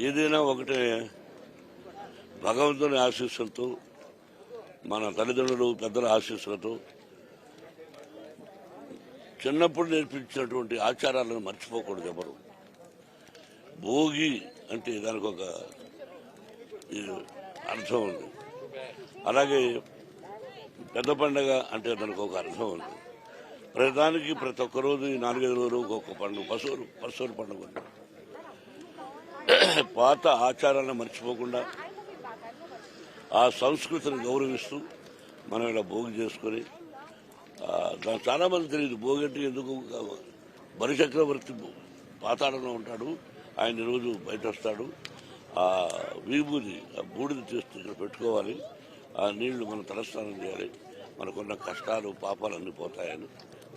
ఏదైనా ఒకటే భగవంతుని ఆశీస్సులతో మన తల్లిదండ్రులు పెద్దల ఆశీస్సులతో చిన్నప్పుడు నేర్పించినటువంటి ఆచారాలను మర్చిపోకూడదు ఎవరు. భోగి అంటే దానికి ఒక అర్థం ఉంది, అలాగే పెద్ద పండగ అంటే దానికి ఒక అర్థం ఉంది. ప్రతిదానికి ప్రతి ఒక్క రోజు 4-5 రోజులు ఒక్కొక్క పండుగ పశువుల పండుగ ఉంది. పాత ఆచారాలను మర్చిపోకుండా ఆ సంస్కృతిని గౌరవిస్తూ మనం ఇలా భోగి చేసుకొని దానికి చాలా మంది తెలియదు. భోగి అంటే ఎందుకు, బలిచక్రవర్తి పాతాళంలో ఉంటాడు, ఆయన రోజు బయట వస్తాడు. ఆ విభూది ఆ బూడిద చేస్తూ ఇక్కడ పెట్టుకోవాలి, ఆ నీళ్లు మనం తలస్నానం చేయాలి, మనకున్న కష్టాలు పాపాలు అన్ని పోతాయని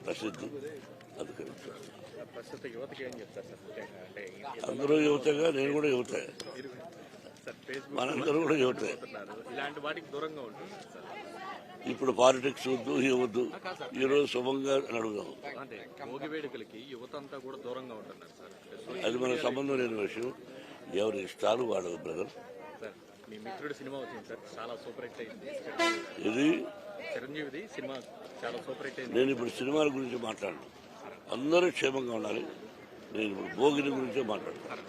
ప్రసిద్ధి. అందుకని అందరూ యువతగా, నేను కూడా యువత, మనందరూ కూడా యువత. ఇప్పుడు పాలిటిక్స్ వద్దు, ఇవ్వద్దు, ఈరోజు శుభంగా నడుగుదాం. అది మన సంబంధం లేని విషయం, ఎవరి ఇష్టాలు వాడు. బ్రదర్, ఇది నేను ఇప్పుడు సినిమాల గురించి మాట్లాడను, అందరూ క్షేమంగా ఉండాలి. నేను ఇప్పుడు భోగిని గురించే మాట్లాడతాను.